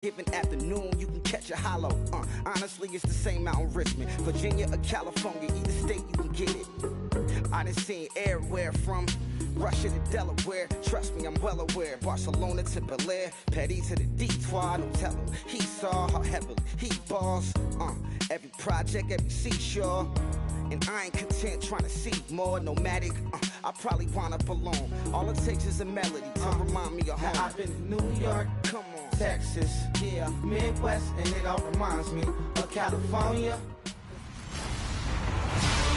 Given afternoon, you can catch a hollow. Honestly, it's the same out in Richmond, Virginia or California, either state you can get it. I done seen everywhere from Russia to Delaware. Trust me, I'm well aware. Barcelona to Bel Air, Petty to the Detroit. No tell him he saw how heavily he balls. Every project, every seashore. And I ain't content trying to see more nomadic. I probably wind up alone. All it takes is a melody to remind me of home. Now I've been to New York, come on, Texas, yeah, Midwest, and it all reminds me of California.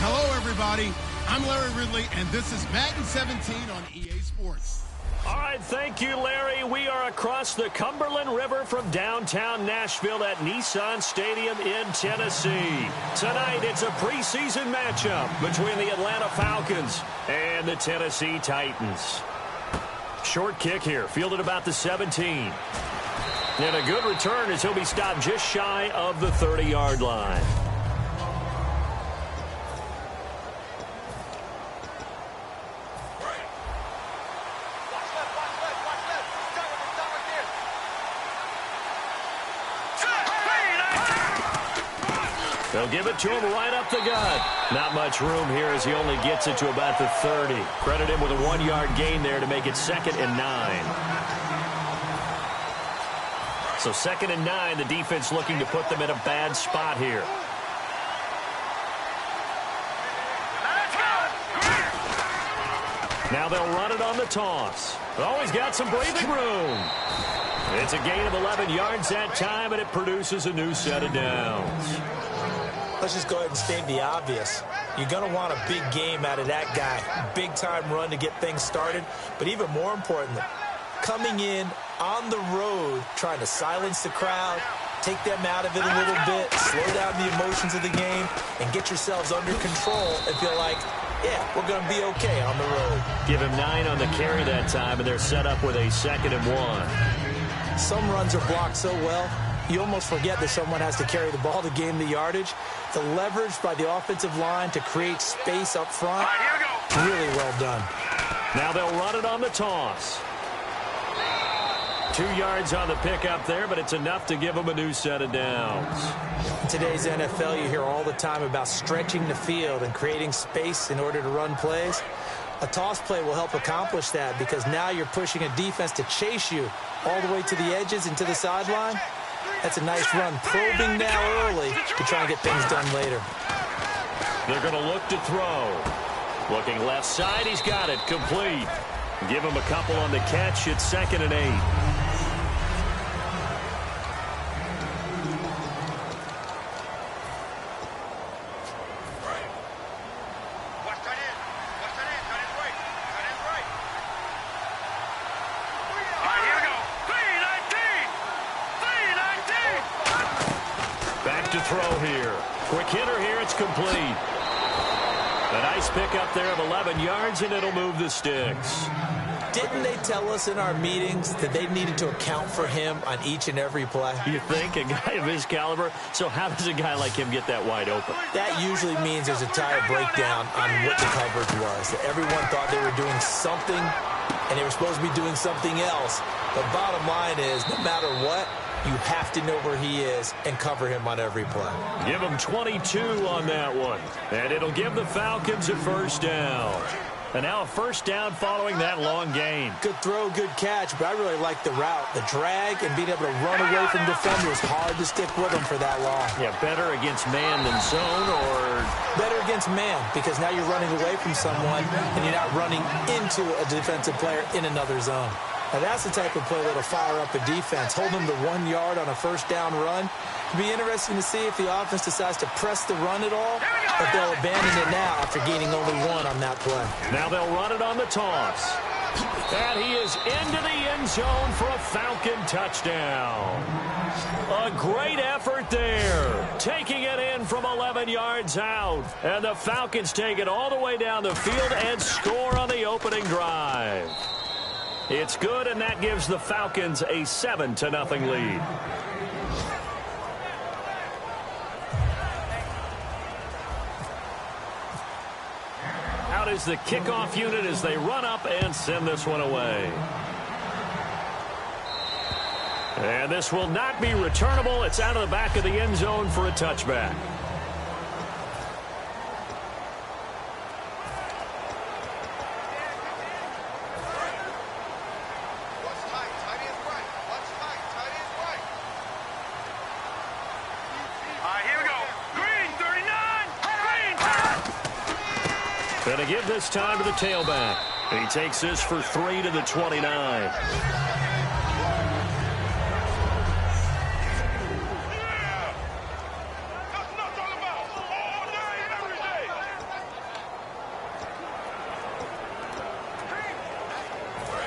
Hello, everybody. I'm Larry Ridley, and this is Madden 17 on EA Sports. All right, thank you, Larry. We are across the Cumberland River from downtown Nashville at Nissan Stadium in Tennessee. Tonight, it's a preseason matchup between the Atlanta Falcons and the Tennessee Titans. Short kick here, fielded about the 17. And a good return as he'll be stopped just shy of the 30-yard line. They'll give it to him right up the gut. Not much room here as he only gets it to about the 30. Credit him with a 1-yard gain there to make it 2nd and 9. So 2nd and 9, the defense looking to put them in a bad spot here. Now they'll run it on the toss. Always got some breathing room. It's a gain of 11 yards that time, and it produces a new set of downs. Let's just go ahead and state the obvious. You're going to want a big game out of that guy. Big-time run to get things started. But even more importantly, coming in on the road, trying to silence the crowd, take them out of it a little bit, slow down the emotions of the game, and get yourselves under control and feel like, yeah, we're going to be okay on the road. Give him 9 on the carry that time, and they're set up with a 2nd and 1. Some runs are blocked so well, you almost forget that someone has to carry the ball to gain the yardage. The leverage by the offensive line to create space up front, really well done. Now they'll run it on the toss. 2 yards on the pickup there, but it's enough to give them a new set of downs. In today's NFL, you hear all the time about stretching the field and creating space in order to run plays. A toss play will help accomplish that because now you're pushing a defense to chase you all the way to the edges and to the sideline. That's a nice run, probing now early to try and get things done later. They're going to look to throw. Looking left side, he's got it, complete. Give him a couple on the catch, it's 2nd and 8. Throw here. Quick hitter here. It's complete. A nice pickup there of 11 yards, and it'll move the sticks. Didn't they tell us in our meetings that they needed to account for him on each and every play? You think? A guy of his caliber? So how does a guy like him get that wide open? That usually means there's a tire breakdown on what the coverage was. That everyone thought they were doing something, and they were supposed to be doing something else. The bottom line is, no matter what, you have to know where he is and cover him on every play. Give him 22 on that one. And it'll give the Falcons a 1st down. And now a 1st down following that long gain. Good throw, good catch, but I really like the route. The drag and being able to run away from defenders. Hard to stick with him for that long. Yeah, better against man than zone, or? Better against man, because now you're running away from someone and you're not running into a defensive player in another zone. Now, that's the type of play that'll fire up a defense. Hold them to 1 yard on a 1st down run. It'll be interesting to see if the offense decides to press the run at all, or if they'll abandon it now after gaining only 1 on that play. Now they'll run it on the toss. And he is into the end zone for a Falcon touchdown. A great effort there. Taking it in from 11 yards out. And the Falcons take it all the way down the field and score on the opening drive. It's good, and that gives the Falcons a 7-0 lead. Out is the kickoff unit as they run up and send this one away. And this will not be returnable. It's out of the back of the end zone for a touchback. Going to give this time to the tailback. He takes this for 3 to the 29.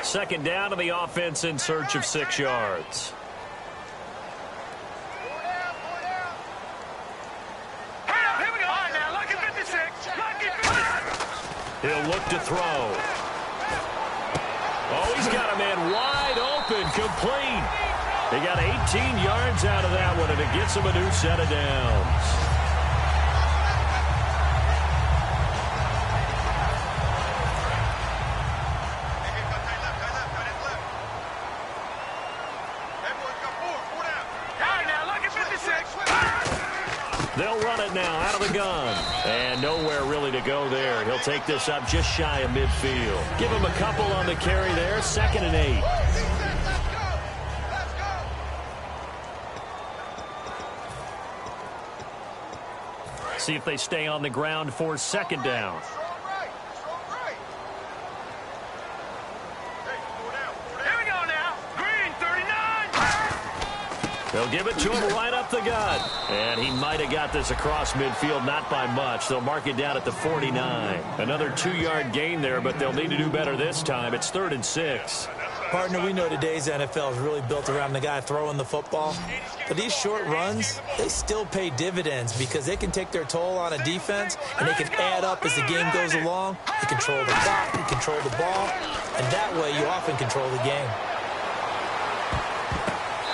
Second down to the offense in search of 6 yards. He'll look to throw. Oh, he's got a man wide open, complete. He got 18 yards out of that one, and it gets him a new set of downs. They'll run it now out of the gun. And nowhere really to go there. He'll take this up just shy of midfield. Give him a couple on the carry there. 2nd and 8. See if they stay on the ground for 2nd down. They'll give it to him right up the gut. And he might have got this across midfield, not by much. They'll mark it down at the 49. Another 2-yard gain there, but they'll need to do better this time. It's 3rd and 6. Partner, we know today's NFL is really built around the guy throwing the football. But these short runs, they still pay dividends because they can take their toll on a defense, and they can add up as the game goes along. You control the clock, you control the ball, and that way you often control the game.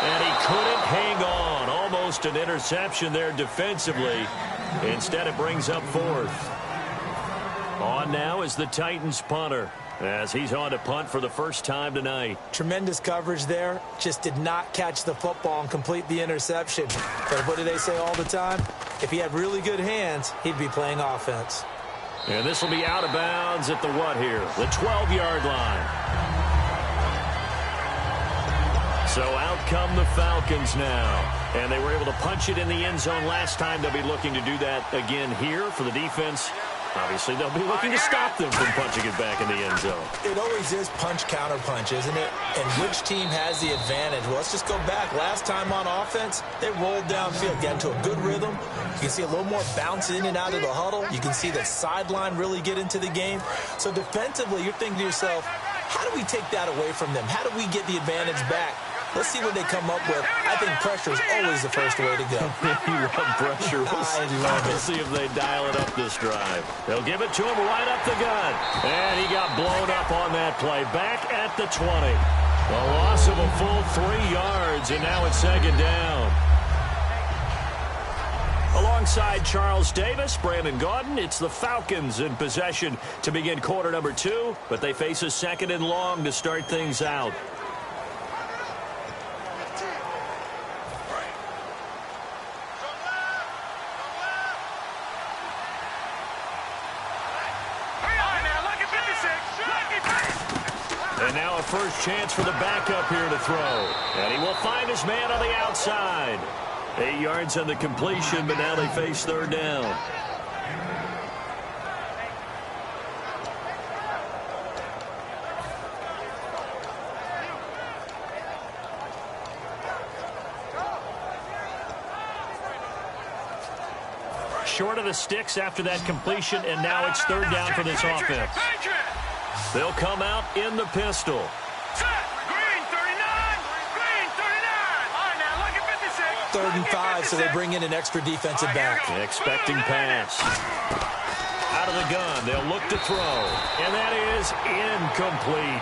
And he couldn't hang on. Almost an interception there defensively. Instead, it brings up 4th. On now is the Titans punter, as he's on to punt for the first time tonight. Tremendous coverage there. Just did not catch the football and complete the interception. But what do they say all the time? If he had really good hands, he'd be playing offense. And this will be out of bounds at the what here? The 12-yard line. So out come the Falcons now. And they were able to punch it in the end zone last time. They'll be looking to do that again here for the defense. Obviously, they'll be looking to stop them from punching it back in the end zone. It always is punch-counter-punch, isn't it? And which team has the advantage? Well, let's just go back. Last time on offense, they rolled downfield, got into a good rhythm. You can see a little more bounce in and out of the huddle. You can see the sideline really get into the game. So defensively, you're thinking to yourself, how do we take that away from them? How do we get the advantage back? Let's see what they come up with. I think pressure is always the first way to go. You love pressure. I love it. We'll see if they dial it up this drive. They'll give it to him right up the gut. And he got blown up on that play. Back at the 20. A loss of a full 3 yards, and now it's 2nd down. Alongside Charles Davis, Brandon Gaudin, it's the Falcons in possession to begin quarter number 2, but they face a 2nd and long to start things out. And now a first chance for the backup here to throw. And he will find his man on the outside. 8 yards on the completion, but now they face 3rd down. Short of the sticks after that completion, and now it's 3rd down for this offense. They'll come out in the pistol. Green 39. Green 39. All right, now look at 56. 3rd and 5, so they bring in an extra defensive back. Expecting pass. Out of the gun, they'll look to throw. And that is incomplete.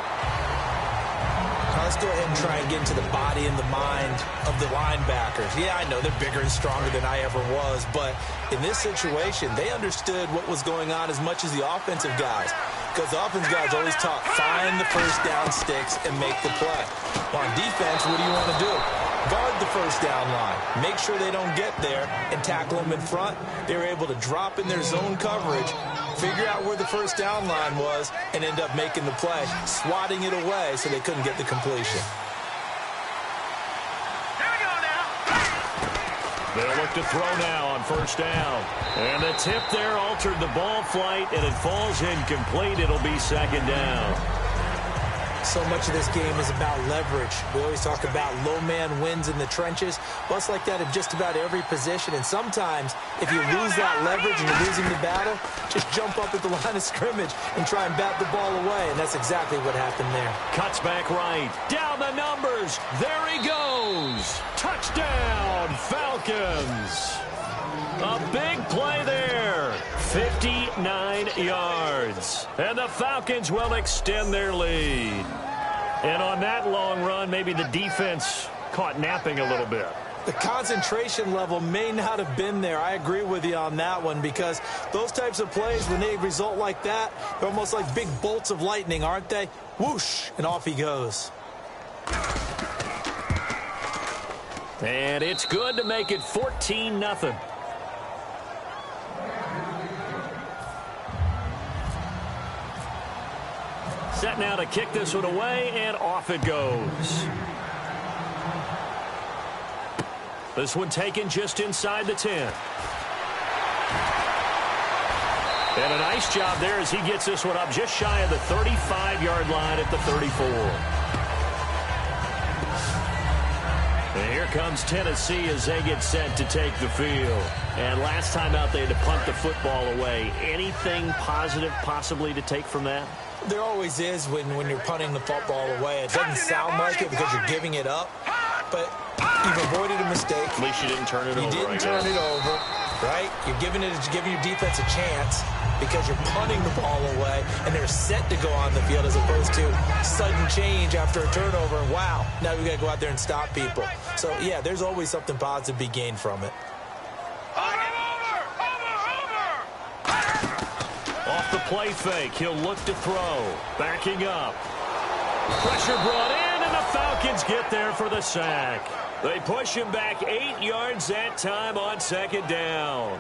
Now let's go ahead and try and get into the body and the mind of the linebackers. Yeah, I know they're bigger and stronger than I ever was, but in this situation, they understood what was going on as much as the offensive guys. because the offense guys always taught find the first down sticks and make the play. Well, on defense, what do you want to do? Guard the first down line. Make sure they don't get there and tackle them in front. They were able to drop in their zone coverage, figure out where the first down line was, and end up making the play, swatting it away so they couldn't get the completion. They'll look to throw now on first down. And the tip there altered the ball flight, and it falls incomplete. It'll be second down. So much of this game is about leverage. We always talk about low man wins in the trenches. Well, it's like that in just about every position. And sometimes, if you lose that leverage and you're losing the battle, just jump up at the line of scrimmage and try and bat the ball away. And that's exactly what happened there. Cuts back right. Down the numbers. There he goes. Touchdown, Falcons. A big play there. 59 yards. And the Falcons will extend their lead. And on that long run, maybe the defense caught napping a little bit. The concentration level may not have been there. I agree with you on that one, because those types of plays, when they result like that, they're almost like big bolts of lightning, aren't they? Whoosh, and off he goes. And it's good to make it 14-0. Set now to kick this one away, and off it goes. This one taken just inside the 10. And a nice job there as he gets this one up just shy of the 35-yard line at the 34. And here comes Tennessee as they get set to take the field. And last time out, they had to punt the football away. Anything positive possibly to take from that? There always is when you're punting the football away. It doesn't sound like it because you're giving it up, but you've avoided a mistake. At least you didn't turn it over. You didn't turn it over, right? You're giving your defense a chance because you're punting the ball away, and they're set to go on the field as opposed to sudden change after a turnover. And wow, now we got to go out there and stop people. So, yeah, there's always something positive to be gained from it. Off the play fake, he'll look to throw. Backing up. Pressure brought in, and the Falcons get there for the sack. They push him back 8 yards that time on second down.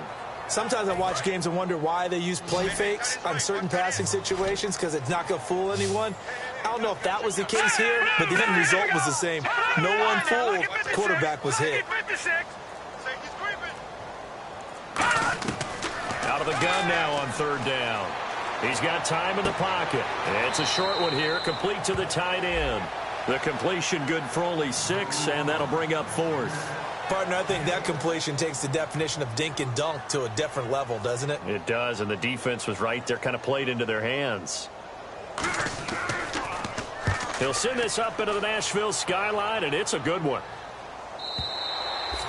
Sometimes I watch games and wonder why they use play fakes on certain passing situations, because it's not going to fool anyone. I don't know if that was the case here, but the end result was the same. No one fooled. The quarterback was hit. Out of the gun now on third down. He's got time in the pocket. It's a short one here, complete to the tight end. The completion good for only 6, and that'll bring up fourth. Partner, I think that completion takes the definition of dink and dunk to a different level, doesn't it? It does, and the defense was right there, kind of played into their hands. He'll send this up into the Nashville skyline, and it's a good one.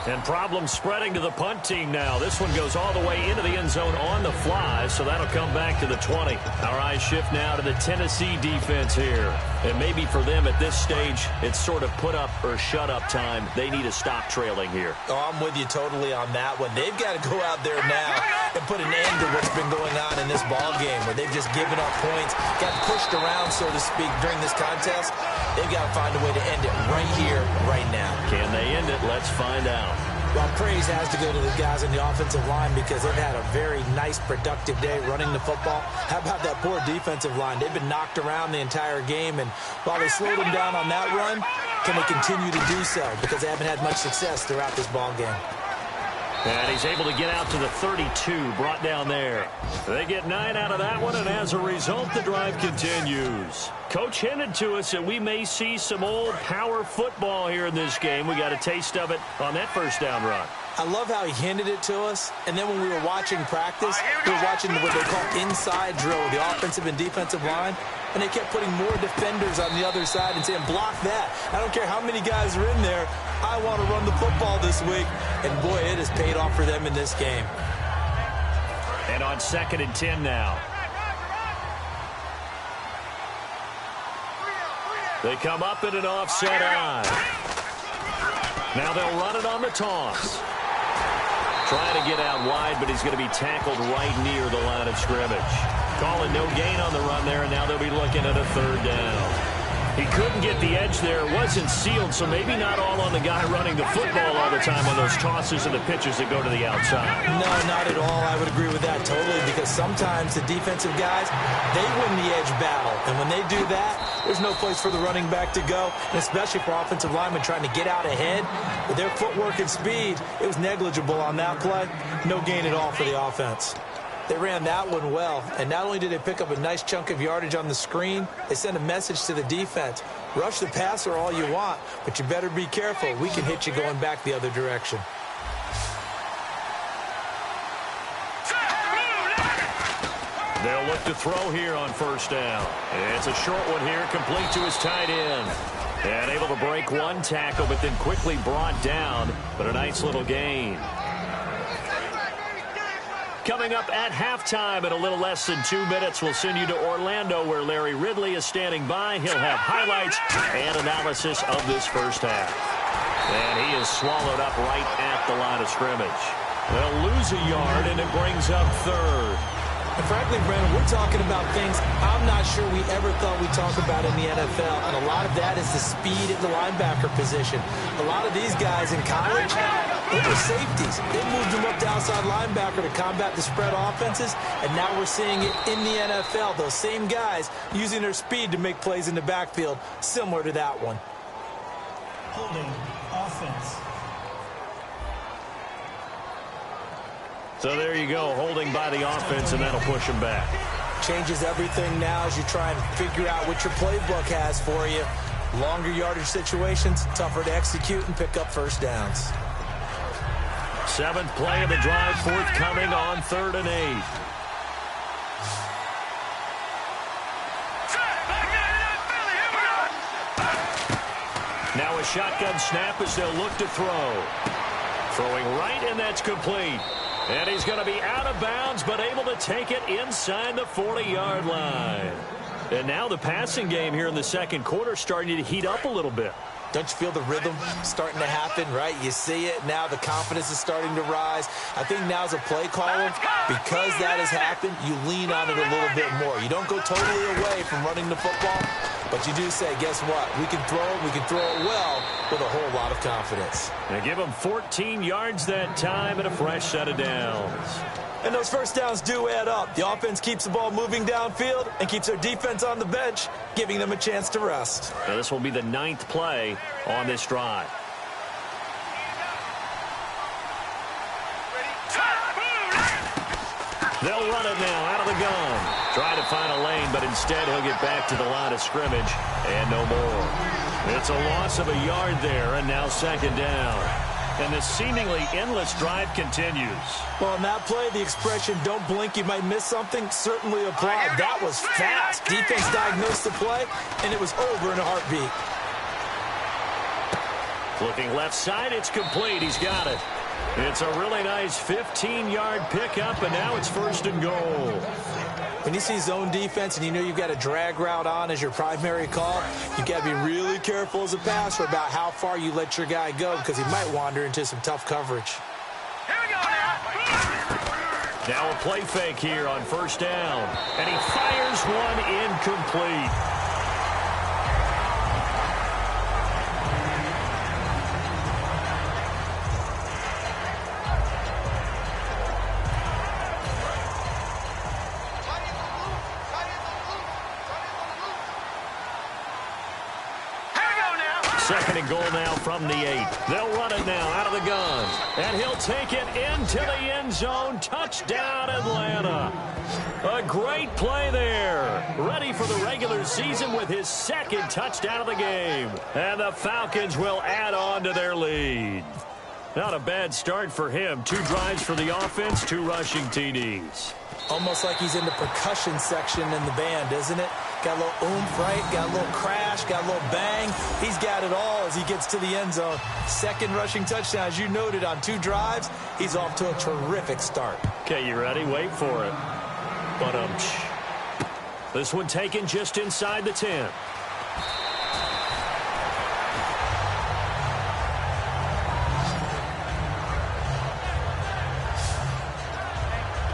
And problems spreading to the punt team now. This one goes all the way into the end zone on the fly, so that'll come back to the 20. Our eyes shift now to the Tennessee defense here. And maybe for them at this stage, it's sort of put up or shut up time. They need to stop trailing here. Oh, I'm with you totally on that one. They've got to go out there now and put an end to what's been going on in this ball game, where they've just given up points, got pushed around, so to speak, during this contest. They've got to find a way to end it right here, right now. Can they end it? Let's find out. Well, praise has to go to the guys on the offensive line because they've had a very nice, productive day running the football. How about that poor defensive line? They've been knocked around the entire game, and while they slowed them down on that run, can they continue to do so? Because they haven't had much success throughout this ball game. And he's able to get out to the 32, brought down there. They get 9 out of that one, and as a result, the drive continues. Coach hinted to us that we may see some old power football here in this game. We got a taste of it on that first down run. I love how he hinted it to us, and then when we were watching practice, we were watching what they call inside drill with the offensive and defensive line, and they kept putting more defenders on the other side and saying, block that. I don't care how many guys are in there. I want to run the football this week, and boy, it has paid off for them in this game. And on 2nd and 10 now. They come up in an offset eye. Now they'll run it on the toss. Trying to get out wide, but he's going to be tackled right near the line of scrimmage. Calling no gain on the run there, and now they'll be looking at a third down. He couldn't get the edge there. It wasn't sealed, so maybe not all on the guy running the football all the time on those tosses and the pitches that go to the outside. No, not at all. I would agree with that totally, because sometimes the defensive guys, they win the edge battle. And when they do that, there's no place for the running back to go, and especially for offensive linemen trying to get out ahead. With their footwork and speed, it was negligible on that play. No gain at all for the offense. They ran that one well, and not only did they pick up a nice chunk of yardage on the screen, they sent a message to the defense. Rush the passer all you want, but you better be careful. We can hit you going back the other direction. They'll look to throw here on first down. It's a short one here, complete to his tight end. And able to break one tackle, but then quickly brought down, but a nice little gain. Coming up at halftime in a little less than 2 minutes, we'll send you to Orlando, where Larry Ridley is standing by. He'll have highlights and analysis of this first half. And he is swallowed up right at the line of scrimmage. They'll lose a yard, and it brings up third. And frankly, Brandon, we're talking about things I'm not sure we ever thought we'd talk about in the NFL, and a lot of that is the speed at the linebacker position. A lot of these guys in college, they were safeties. They moved them up to outside linebacker to combat the spread offenses, and now we're seeing it in the NFL. Those same guys using their speed to make plays in the backfield, similar to that one. Holding offense. So there you go, holding by the offense, and that'll push him back. Changes everything now as you try and figure out what your playbook has for you. Longer yardage situations, tougher to execute and pick up first downs. 7th play of the drive, forthcoming on 3rd and 8. Now a shotgun snap as they'll look to throw. Throwing right, and that's complete. And he's going to be out of bounds, but able to take it inside the 40-yard line. And now the passing game here in the second quarter starting to heat up a little bit. Don't you feel the rhythm starting to happen, right? You see it. Now the confidence is starting to rise. I think now as a play caller, because that has happened, you lean on it a little bit more. You don't go totally away from running the football, but you do say, guess what? We can throw it. We can throw it well with a whole lot of confidence. They give him 14 yards that time and a fresh set of downs. And those first downs do add up. The offense keeps the ball moving downfield and keeps their defense on the bench, giving them a chance to rest. Now this will be the 9th play on this drive. They'll run it now out of the gun. Try to find a lane, but instead he'll get back to the line of scrimmage and no more. It's a loss of a yard there, and now 2nd down. And this seemingly endless drive continues. Well, in that play, the expression, don't blink, you might miss something, certainly applied. That was fast. Defense diagnosed the play, and it was over in a heartbeat. Looking left side, it's complete. He's got it. It's a really nice 15-yard pickup, and now it's 1st and goal. When you see zone defense and you know you've got a drag route on as your primary call, you've got to be really careful as a passer about how far you let your guy go, because he might wander into some tough coverage. Here we go now. Now a play fake here on 1st down, and he fires one incomplete. Second and goal now from the 8. They'll run it now out of the gun. And he'll take it into the end zone. Touchdown, Atlanta. A great play there. Ready for the regular season with his 2nd touchdown of the game. And the Falcons will add on to their lead. Not a bad start for him. 2 drives for the offense, 2 rushing TDs. Almost like he's in the percussion section in the band, isn't it? Got a little oomph, right? Got a little crash, got a little bang. He's got it all as he gets to the end zone. 2nd rushing touchdown, as you noted, on 2 drives. He's off to a terrific start. Okay, you ready? Wait for it. But this one taken just inside the 10.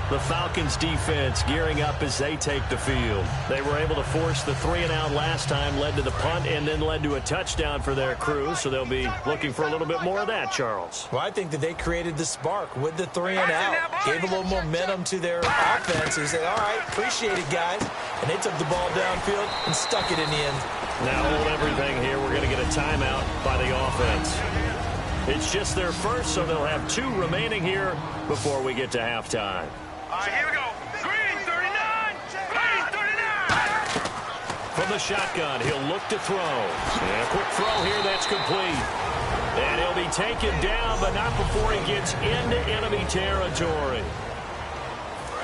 The Falcons defense gearing up as they take the field. They were able to force the 3-and-out last time, led to the punt, and then led to a touchdown for their crew. So they'll be looking for a little bit more of that, Charles. Well, I think that they created the spark with the 3-and-out. Gave a little momentum to their offense. And said, all right, appreciate it, guys. And they took the ball downfield and stuck it in the end. Now hold everything here. We're going to get a timeout by the offense. It's just their first, so they'll have 2 remaining here before we get to halftime. All right, here we go. Green 39. Green 39. From the shotgun, he'll look to throw. And a quick throw here that's complete. And he'll be taken down, but not before he gets into enemy territory.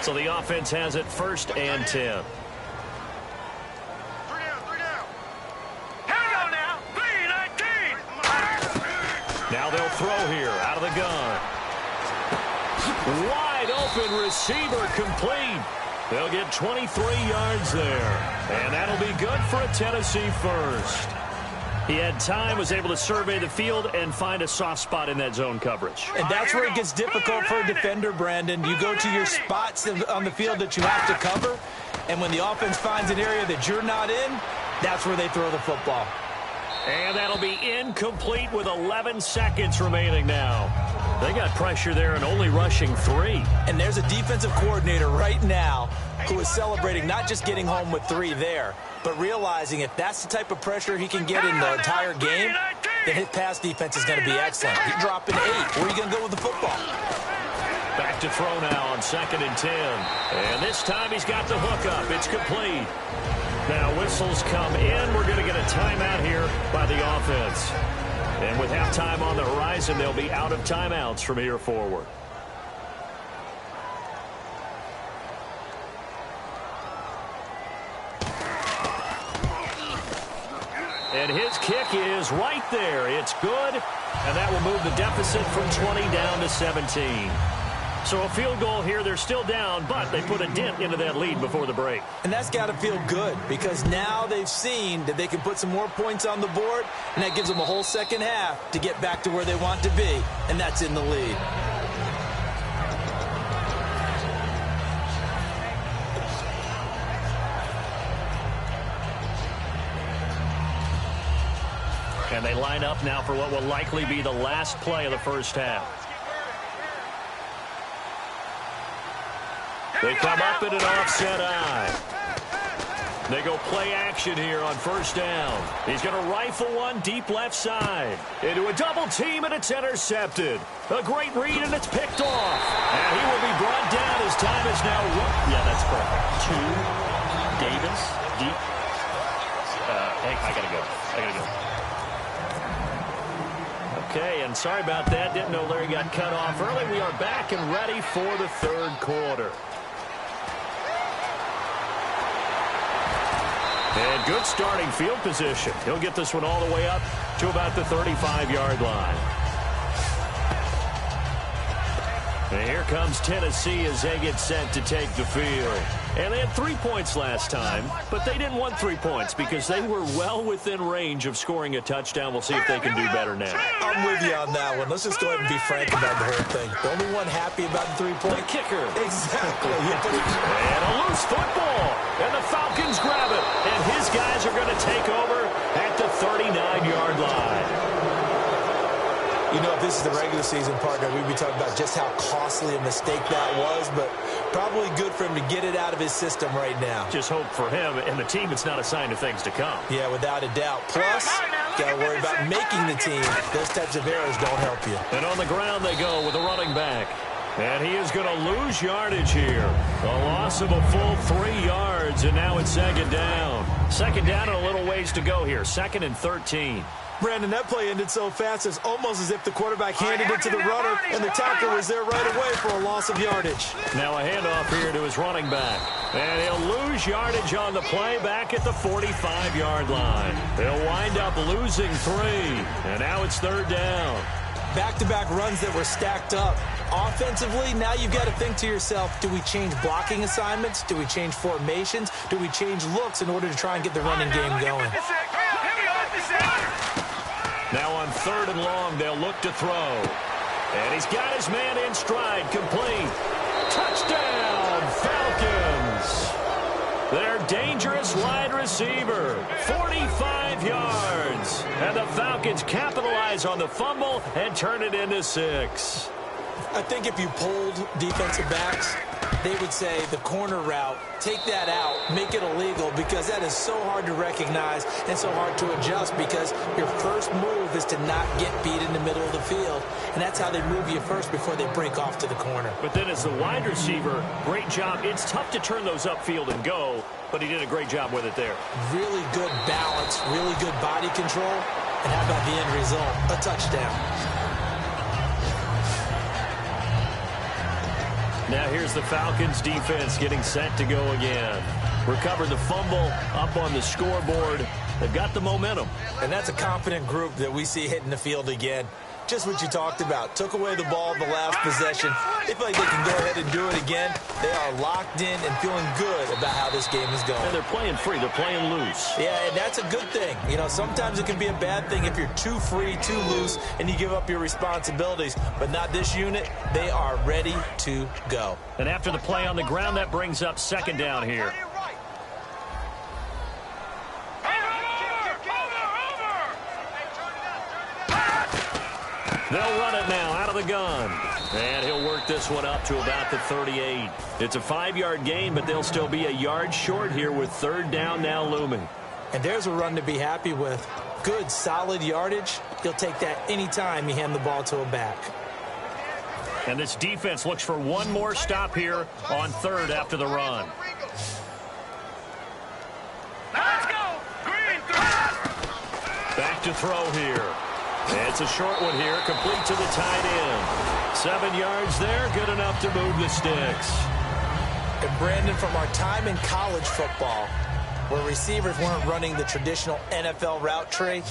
So the offense has it 1st and 10. 3 down. Here we go now. Green 19. Now they'll throw here out of the gun. Wide open receiver complete. They'll get 23 yards there. And that'll be good for a Tennessee first. He had time, was able to survey the field and find a soft spot in that zone coverage. And that's where it gets difficult for a defender, Brandon. You go to your spots on the field that you have to cover, and when the offense finds an area that you're not in, that's where they throw the football. And that'll be incomplete with 11 seconds remaining now. They got pressure there and only rushing 3. And there's a defensive coordinator right now who is celebrating not just getting home with 3 there, but realizing if that's the type of pressure he can get in the entire game, then his pass defense is going to be excellent. He's dropping 8. Where are you going to go with the football? Back to throw now on 2nd and 10. And this time he's got the hook up. It's complete. Now whistles come in. We're going to get a timeout here by the offense. And with halftime on the horizon, they'll be out of timeouts from here forward. And his kick is right there. It's good. And that will move the deficit from 20 down to 17. So a field goal here. They're still down, but they put a dent into that lead before the break. And that's got to feel good because now they've seen that they can put some more points on the board, and that gives them a whole second half to get back to where they want to be, and that's in the lead. And they line up now for what will likely be the last play of the first half. They come up in an offset eye. They go play action here on 1st down. He's going to rifle one deep left side. Into a double team, and it's intercepted. A great read, and it's picked off. And he will be brought down. His time is now run. Yeah, that's perfect. 2, Davis, deep. Hey, I got to go. Okay, and sorry about that. Didn't know Larry got cut off early. We are back and ready for the 3rd quarter. And good starting field position. He'll get this one all the way up to about the 35-yard line. And here comes Tennessee as they get set to take the field. And they had 3 points last time, but they didn't want 3 points because they were well within range of scoring a touchdown. We'll see if they can do better now. I'm with you on that one. Let's just go ahead and be frank about the whole thing. The only one happy about the 3-point. The kicker. Exactly. And a loose football. And the Falcons grab it. And his guys are going to take over at the 39-yard line. You know, if this is the regular season, partner, we'd be talking about just how costly a mistake that was, but probably good for him to get it out of his system right now. Just hope for him and the team it's not a sign of things to come. Yeah, without a doubt. Plus, got to worry about making the team. Those types of errors don't help you. And on the ground they go with a running back. And he is going to lose yardage here. A loss of a full 3 yards, and now it's 2nd down. 2nd down and a little ways to go here. 2nd and 13. Brandon, that play ended so fast, it's almost as if the quarterback handed it to the runner, and the tackle was there right away for a loss of yardage. Now a handoff here to his running back. And he'll lose yardage on the play back at the 45-yard line. They'll wind up losing 3. And now it's 3rd down. Back-to-back runs that were stacked up. Offensively, now you've got to think to yourself, do we change blocking assignments? Do we change formations? Do we change looks in order to try and get the running game going? Now on 3rd and long, they'll look to throw. And he's got his man in stride, complete. Touchdown, Falcons! Their dangerous wide receiver, 45 yards. And the Falcons capitalize on the fumble and turn it into 6. I think if you polled defensive backs, they would say the corner route, take that out, make it illegal, because that is so hard to recognize and so hard to adjust, because your first move is to not get beat in the middle of the field. And that's how they move you first before they break off to the corner. But then as the wide receiver, great job. It's tough to turn those upfield and go, but he did a great job with it there. Really good balance, really good body control. And how about the end result? A touchdown. Now here's the Falcons defense getting set to go again. Recovered the fumble up on the scoreboard. They've got the momentum. And that's a confident group that we see hitting the field again. Just what you talked about. Took away the ball the last possession. They feel like they can go ahead and do it again. They are locked in and feeling good about how this game is going. And they're playing free. They're playing loose. Yeah, and that's a good thing. You know, sometimes it can be a bad thing if you're too free, too loose, and you give up your responsibilities. But not this unit. They are ready to go. And after the play on the ground, that brings up second down here. They'll run it now out of the gun. And he'll work this one up to about the 38. It's a 5-yard gain, but they'll still be a yard short here with third down now looming. And there's a run to be happy with. Good, solid yardage. You'll take that anytime you hand the ball to a back. And this defense looks for one more stop here on third after the run. Let's go! Green, Back to throw here. It's a short one here, complete to the tight end. 7 yards there, good enough to move the sticks. And Brandon, from our time in college football, where receivers weren't running the traditional NFL route tree,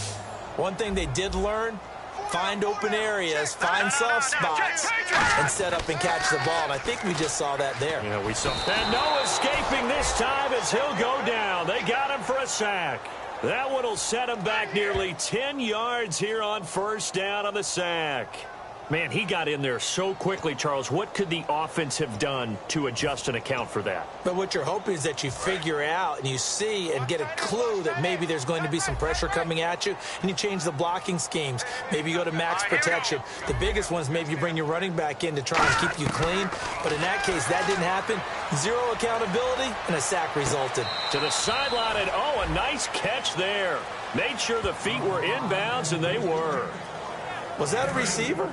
one thing they did learn, find open areas, find soft spots, and set up and catch the ball. And I think we just saw that there. Yeah, we saw. And no escaping this time as he'll go down. They got him for a sack. That one will set him back nearly 10 yards here on first down on the sack. Man, he got in there so quickly, Charles. What could the offense have done to adjust and account for that? But what you're hoping is that you figure out and you see and get a clue that maybe there's going to be some pressure coming at you, and you change the blocking schemes. Maybe you go to max protection. The biggest ones, maybe you bring your running back in to try and keep you clean. But in that case, that didn't happen. Zero accountability, and a sack resulted. To the sideline, and oh, a nice catch there. Made sure the feet were inbounds, and they were. Was that a receiver?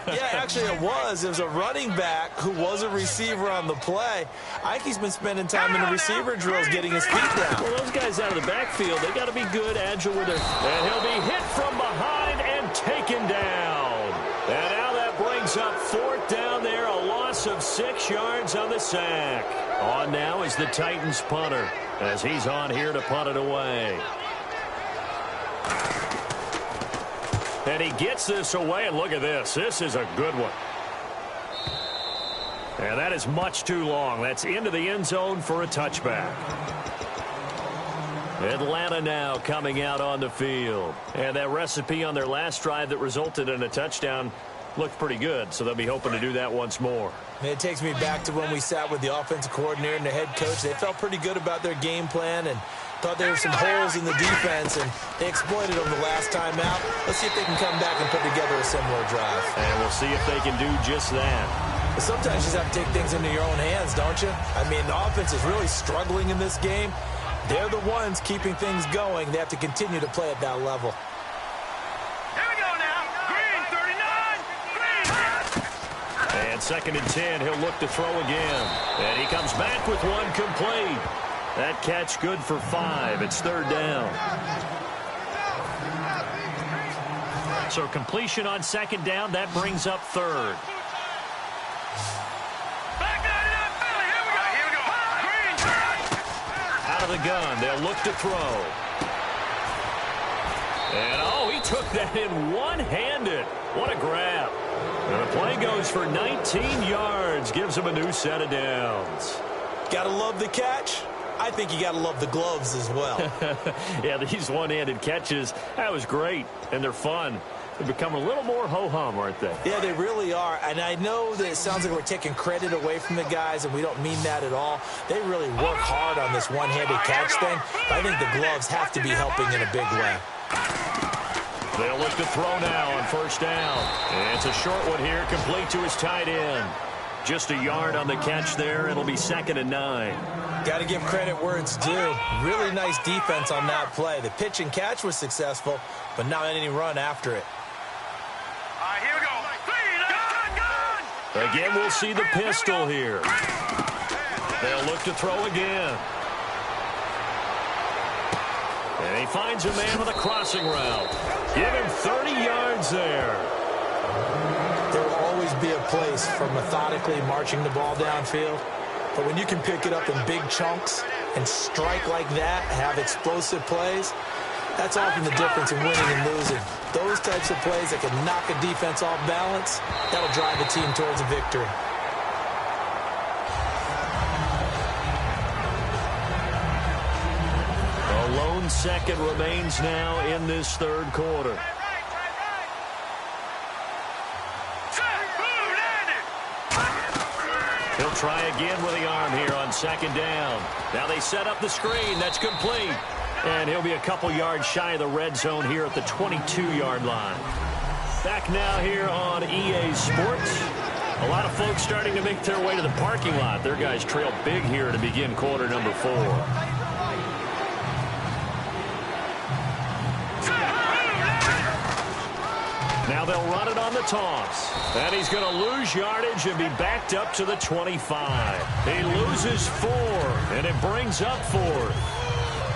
Yeah, actually it was. It was a running back who was a receiver on the play. I think he's been spending time in the receiver drills getting his feet down. Well, those guys out of the backfield, they got to be good, agile with it. And he'll be hit from behind and taken down. And now that brings up fourth down there, a loss of 6 yards on the sack. On now is the Titans punter as he's on here to punt it away. And he gets this away, and look at this. This is a good one. And that is much too long. That's into the end zone for a touchback. Atlanta now coming out on the field. And that recipe on their last drive that resulted in a touchdown looked pretty good, so they'll be hoping to do that once more. And it takes me back to when we sat with the offensive coordinator and the head coach. They felt pretty good about their game plan and thought there were some holes in the defense, and they exploited them the last time out. Let's see if they can come back and put together a similar drive. And we'll see if they can do just that. But sometimes you just have to take things into your own hands, don't you? I mean, the offense is really struggling in this game. They're the ones keeping things going. They have to continue to play at that level. Here we go now. Green, 39. Green. And second and 10, he'll look to throw again. And he comes back with one complete. That catch good for 5. It's third down. So completion on second down, that brings up third. Back that up, Philly. Here we go. Green. Out of the gun, they'll look to throw. And oh, he took that in one-handed. What a grab. And the play goes for 19 yards, gives him a new set of downs. Gotta love the catch. I think you got to love the gloves as well. Yeah, these one-handed catches, that was great, and they're fun. They've become a little more ho-hum, aren't they? Yeah, they really are. And I know that it sounds like we're taking credit away from the guys, and we don't mean that at all. They really work hard on this one-handed catch thing. I think the gloves have to be helping in a big way. They'll look to throw now on first down. And it's a short one here, complete to his tight end. Just a yard on the catch there. It'll be 2nd and 9. Got to give credit where it's due. Really nice defense on that play. The pitch and catch was successful, but not any run after it. Here we go. Gun! Again, we'll see the pistol here. They'll look to throw again. And he finds a man with a crossing route. Give him 30 yards there. There will always be a place for methodically marching the ball downfield. But when you can pick it up in big chunks and strike like that, have explosive plays, that's often the difference in winning and losing. Those types of plays that can knock a defense off balance, that'll drive a team towards a victory. A lone second remains now in this third quarter. He'll try again with the arm here on 2nd down. Now they set up the screen. That's complete. And he'll be a couple yards shy of the red zone here at the 22-yard line. Back now here on EA Sports. A lot of folks starting to make their way to the parking lot. Their guys trail big here to begin quarter number 4. Now they'll run it on the toss. And he's going to lose yardage and be backed up to the 25. He loses 4, and it brings up 4th.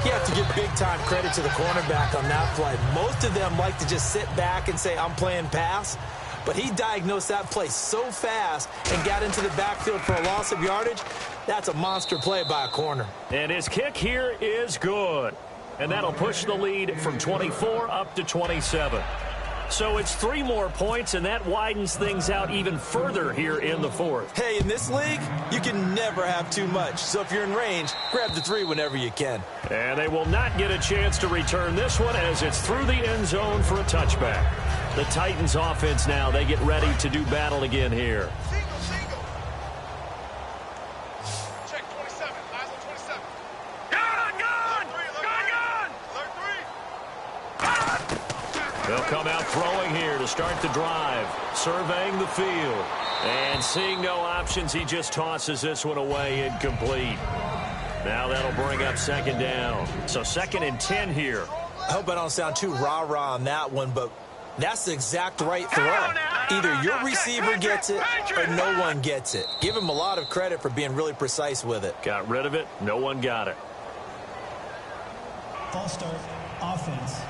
You have to give big-time credit to the cornerback on that play. Most of them like to just sit back and say, I'm playing pass. But he diagnosed that play so fast and got into the backfield for a loss of yardage. That's a monster play by a corner. And his kick here is good. And that'll push the lead from 24 up to 27. So it's 3 more points, and that widens things out even further here in the 4th. Hey, in this league, you can never have too much. So if you're in range, grab the 3 whenever you can. And they will not get a chance to return this one as it's through the end zone for a touchback. The Titans offense now, they get ready to do battle again here. Check 27. Eyes on 27. Gun! Alert 3. They'll come out throwing here to start the drive. Surveying the field. And seeing no options, he just tosses this one away incomplete. Now that'll bring up 2nd down. So 2nd and 10 here. I hope I don't sound too rah-rah on that one, but that's the exact right throw. Either your receiver gets it or no one gets it. Give him a lot of credit for being really precise with it. Got rid of it. No one got it. False start, offense.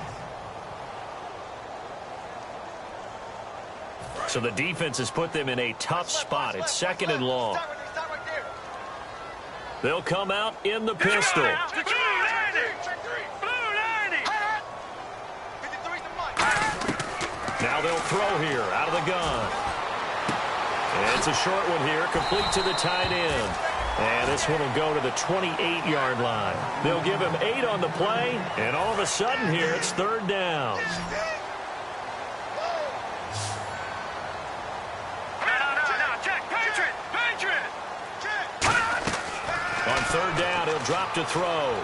So the defense has put them in a tough spot. It's 2nd and long. They'll come out in the pistol. Now they'll throw here out of the gun. And it's a short one here, complete to the tight end. And this one will go to the 28-yard line. They'll give him 8 on the play, and all of a sudden here it's 3rd down. On 3rd down, he'll drop to throw.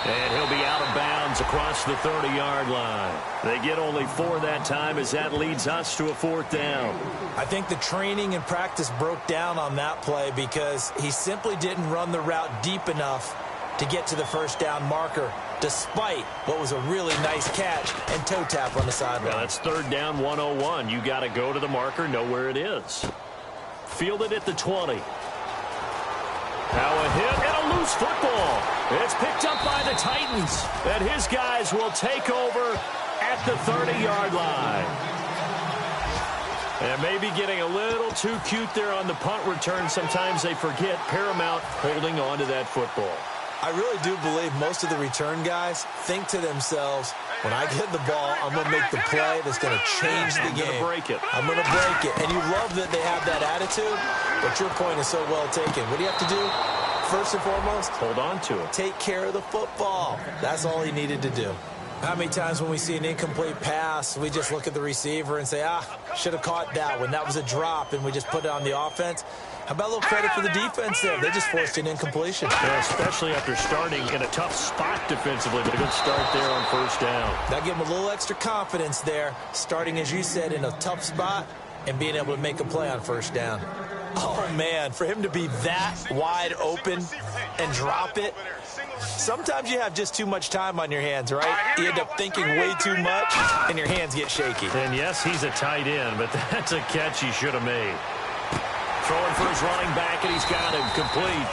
And he'll be out of bounds across the 30-yard line. They get only 4 that time as that leads us to a 4th down. I think the training and practice broke down on that play because he simply didn't run the route deep enough to get to the 1st down marker, despite what was a really nice catch and toe tap on the sideline. Now that's 3rd down 101. You got to go to the marker, know where it is. Fielded at the 20. Now a hit and a loose football. It's picked up by the Titans. And his guys will take over at the 30-yard line. And maybe getting a little too cute there on the punt return. Sometimes they forget paramount holding on to that football. I really do believe most of the return guys think to themselves, when I get the ball, I'm going to make the play that's going to change the game. I'm going to break it. And you love that they have that attitude, but your point is so well taken. What do you have to do? First and foremost, hold on to it. Take care of the football. That's all he needed to do. How many times when we see an incomplete pass, we just look at the receiver and say, should have caught that one. That was a drop, and we just put it on the offense. How about a little credit for the defense there? They just forced an incompletion. Yeah, especially after starting in a tough spot defensively, but a good start there on first down. That gave them a little extra confidence there, starting, as you said, in a tough spot and being able to make a play on first down. Oh, man, for him to be that wide open and drop it. Sometimes you have just too much time on your hands, right? You end up thinking way too much, and your hands get shaky. And, yes, he's a tight end, but that's a catch he should have made. Throwing for his running back, and he's got him complete.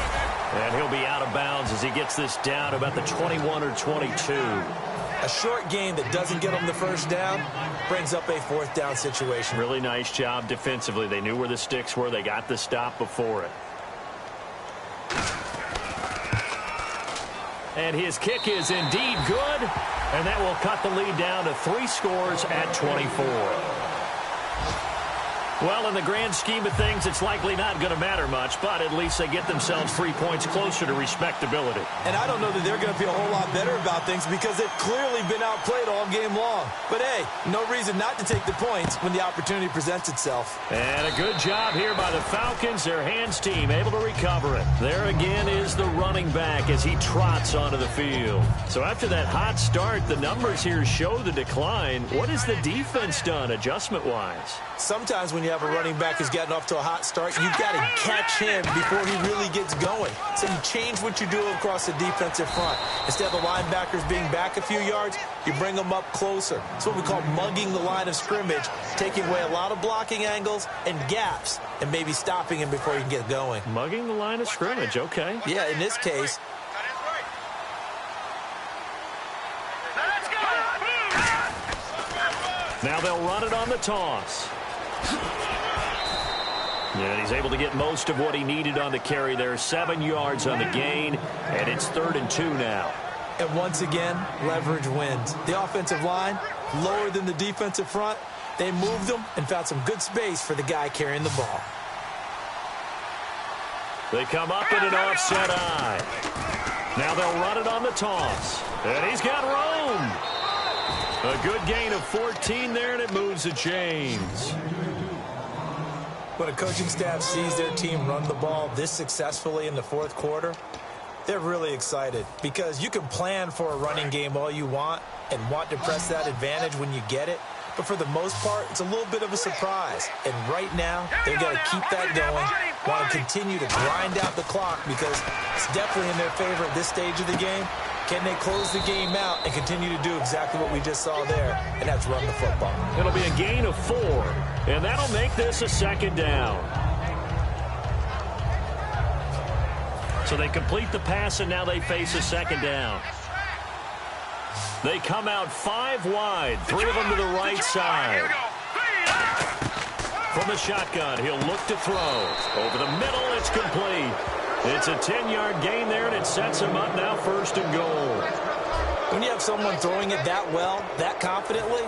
And he'll be out of bounds as he gets this down to about the 21 or 22. A short game that doesn't get him the first down brings up a fourth down situation. Really nice job defensively. They knew where the sticks were. They got the stop before it. And his kick is indeed good, and that will cut the lead down to 3 scores at 24. Well, in the grand scheme of things, it's likely not going to matter much, but at least they get themselves 3 points closer to respectability. And I don't know that they're going to feel a whole lot better about things because they've clearly been outplayed all game long. But, hey, no reason not to take the points when the opportunity presents itself. And a good job here by the Falcons, their hands team, able to recover it. There again is the running back as he trots onto the field. So after that hot start, the numbers here show the decline. What has the defense done adjustment-wise? Sometimes when you have a running back who's gotten off to a hot start, you've got to catch him before he really gets going. So you change what you do across the defensive front. Instead of the linebackers being back a few yards, you bring them up closer. It's what we call mugging the line of scrimmage, taking away a lot of blocking angles and gaps and maybe stopping him before you can get going. Mugging the line of scrimmage, okay. Yeah, in this case. Now they'll run it on the toss. And he's able to get most of what he needed on the carry there. 7 yards on the gain, and it's 3rd and 2 now. And once again, leverage wins. The offensive line, lower than the defensive front. They moved them and found some good space for the guy carrying the ball. They come up in an offset eye. Now they'll run it on the toss. And he's got room. A good gain of 14 there, and it moves the chains. When a coaching staff sees their team run the ball this successfully in the fourth quarter, they're really excited because you can plan for a running game all you want and want to press that advantage when you get it. But for the most part, it's a little bit of a surprise. And right now, they've got to keep that going, want to continue to grind out the clock because it's definitely in their favor at this stage of the game. Can they close the game out and continue to do exactly what we just saw there, and that's run the football? It'll be a gain of 4, and that'll make this a 2nd down. So they complete the pass, and now they face a 2nd down. They come out 5 wide, 3 of them to the right side. From the shotgun, he'll look to throw. Over the middle, it's complete. It's a 10-yard gain there, and it sets him up now 1st and goal. When you have someone throwing it that well, that confidently,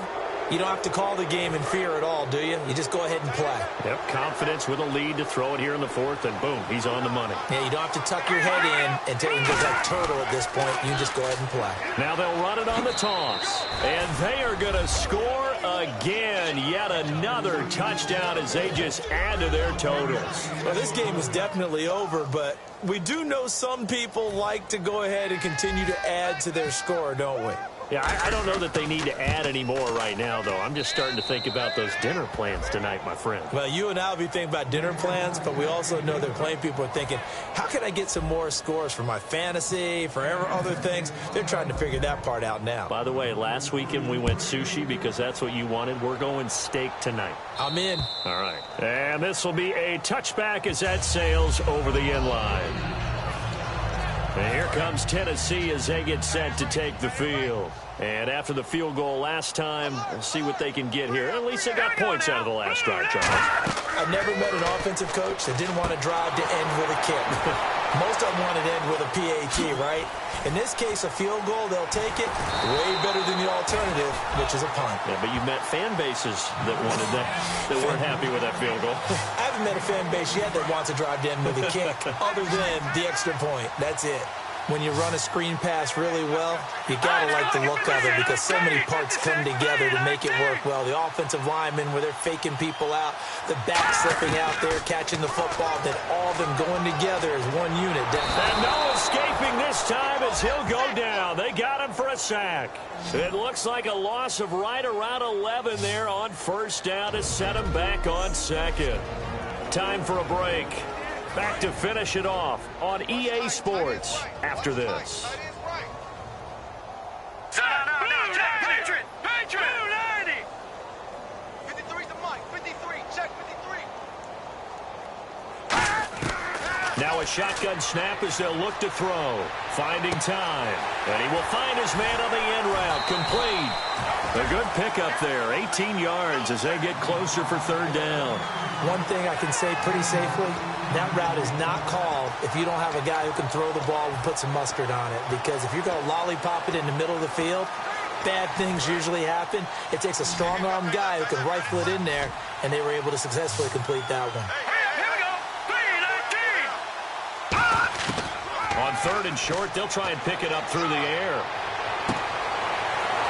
you don't have to call the game in fear at all, do you? You just go ahead and play. Yep, confidence with a lead to throw it here in the 4th, and boom, he's on the money. Yeah, you don't have to tuck your head in and take him just like turtle at this point. You just go ahead and play. Now they'll run it on the toss, and they are going to score again. Yet another touchdown as they just add to their totals. Well, this game is definitely over, but we do know some people like to go ahead and continue to add to their score, don't we? Yeah, I don't know that they need to add any more right now, though. I'm just starting to think about those dinner plans tonight, my friend. Well, you and I will be thinking about dinner plans, but we also know that plenty of people are thinking, how can I get some more scores for my fantasy, for other things? They're trying to figure that part out now. By the way, last weekend we went sushi because that's what you wanted. We're going steak tonight. I'm in. All right. And this will be a touchback as that sails over the end line. And here comes Tennessee as they get set to take the field. And after the field goal last time, we'll see what they can get here. At least they got points out of the last drive, Charles. I've never met an offensive coach that didn't want to drive to end with a kick. Most of them want to end with a PAT, right? In this case, a field goal, they'll take it. Way better than the alternative, which is a punt. Yeah, but you've met fan bases that wanted that weren't happy with that field goal. I haven't met a fan base yet that wants to drive to end with a kick, other than the extra point. That's it. when you run a screen pass really well, you got to like the look of it because so many parts come together to make it work well. The offensive linemen, where they're faking people out, the back slipping out there, catching the football, then all of them going together as one unit. And no escaping this time as he'll go down. They got him for a sack. It looks like a loss of right around 11 there on first down to set him back on second. Time for a break. Back to finish it off on EA Sports after this. Patriot! 290! 53's the mic. 53. Check 53. Now a shotgun snap as they'll look to throw. Finding time. And he will find his man on the end route. Complete. A good pickup there. 18 yards as they get closer for third down. One thing I can say pretty safely, that route is not called if you don't have a guy who can throw the ball and put some mustard on it. Because if you're going to lollipop it in the middle of the field, bad things usually happen. It takes a strong-arm guy who can rifle it in there, and they were able to successfully complete that one. Here we go! 319! On third and short, they'll try and pick it up through the air.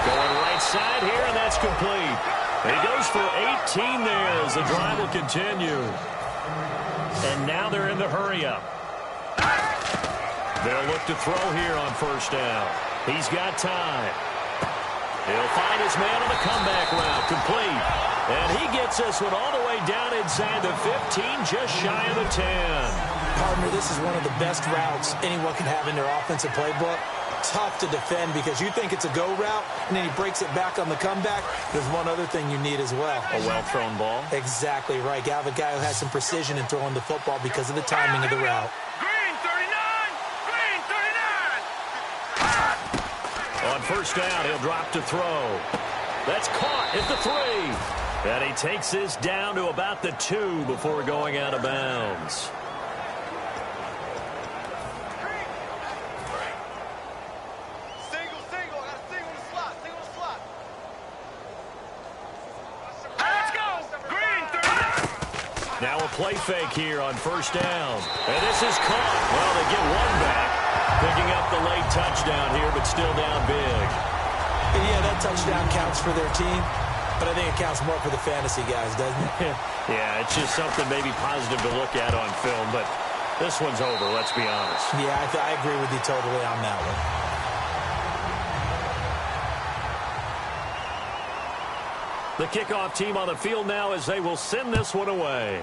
Going right side here, and that's complete. He goes for 18 there as the drive will continue. And now they're in the hurry-up. They'll look to throw here on first down. He's got time. He'll find his man on the comeback route. Complete. And he gets this one all the way down inside the 15, just shy of the 10. Partner, this is one of the best routes anyone can have in their offensive playbook. Tough to defend because you think it's a go route, and then he breaks it back on the comeback. There's one other thing you need as well. A well-thrown ball? Exactly right. You have a guy who has some precision in throwing the football because of the timing of the route. Green 39! Green 39! On first down, he'll drop to throw. That's caught at the 3. And he takes this down to about the 2 before going out of bounds. Now a play fake here on first down. And this is caught. Well, they get one back. Picking up the late touchdown here, but still down big. And yeah, that touchdown counts for their team, but I think it counts more for the fantasy guys, doesn't it? Yeah, it's just something maybe positive to look at on film, but this one's over, let's be honest. Yeah, I agree with you totally on that one. The kickoff team on the field now as they will send this one away.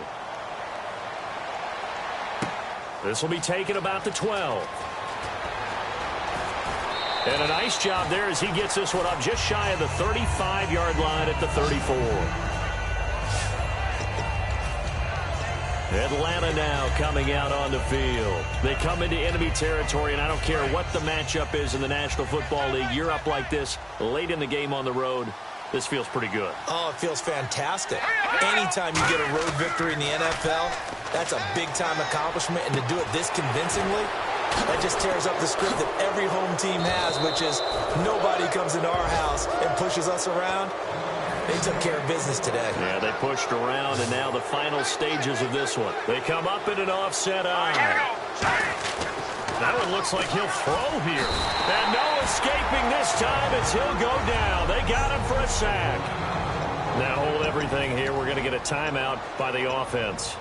This will be taken about the 12. And a nice job there as he gets this one up just shy of the 35-yard line at the 34. Atlanta now coming out on the field. They come into enemy territory, and I don't care what the matchup is in the National Football League. You're up like this late in the game on the road. This feels pretty good. Oh, it feels fantastic. Anytime you get a road victory in the NFL, that's a big-time accomplishment, and to do it this convincingly, that just tears up the script that every home team has, which is nobody comes into our house and pushes us around. They took care of business today. Yeah, they pushed around, and now the final stages of this one. They come up in an offset eye. That one looks like he'll throw here. And no escaping this time as he'll go down. They got him for a sack. Now hold everything here. We're going to get a timeout by the offense.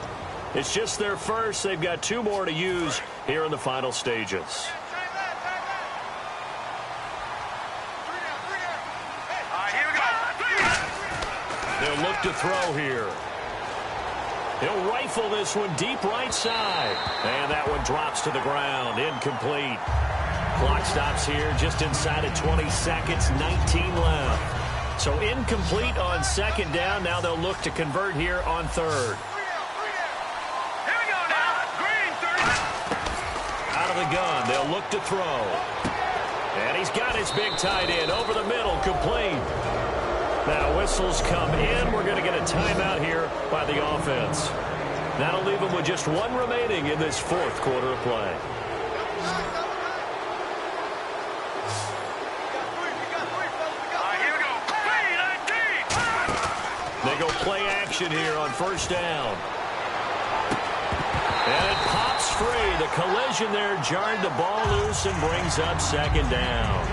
It's just their first. They've got 2 more to use here in the final stages. They'll look to throw here. He'll rifle this one deep right side. And that one drops to the ground. Incomplete. Clock stops here just inside of 20 seconds. 19 left. So incomplete on second down. Now they'll look to convert here on third. Here we go now. Green 30. Out of the gun. They'll look to throw. And he's got his big tight end over the middle. Complete. Now whistles come in. We're going to get a timeout here by the offense. That'll leave them with just 1 remaining in this 4th quarter of play. Here we go. Green 19. They go play action here on first down. And it pops free. The collision there jarred the ball loose and brings up second down.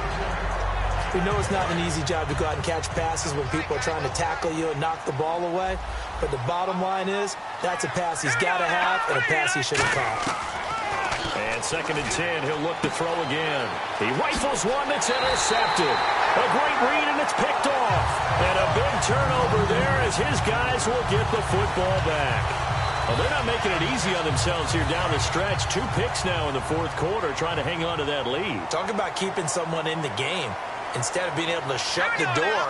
We know it's not an easy job to go out and catch passes when people are trying to tackle you and knock the ball away. But the bottom line is, that's a pass he's got to have and a pass he should have caught. And 2nd and 10, he'll look to throw again. He rifles one that's intercepted. A great read, and it's picked off. And a big turnover there as his guys will get the football back. Well, they're not making it easy on themselves here down the stretch. 2 picks now in the 4th quarter trying to hang on to that lead. Talk about keeping someone in the game. Instead of being able to shut the door,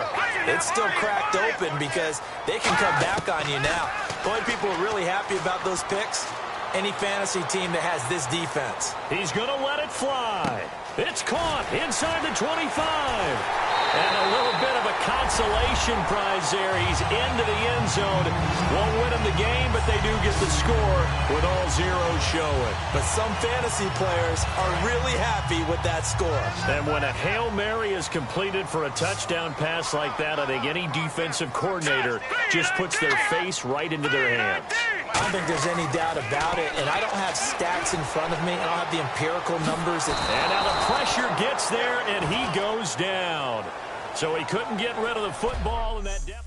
it's still cracked open because they can come back on you now. The only people who are really happy about those picks, any fantasy team that has this defense. He's going to let it fly. It's caught inside the 25. And a little bit of a consolation prize there. He's into the end zone. Won't win him the game, but they do get the score with all zeros showing. But some fantasy players are really happy with that score. And when a Hail Mary is completed for a touchdown pass like that, I think any defensive coordinator just puts their face right into their hands. I don't think there's any doubt about it, and I don't have stats in front of me. I don't have the empirical numbers. And now the pressure gets there, and he goes down. So he couldn't get rid of the football in that depth.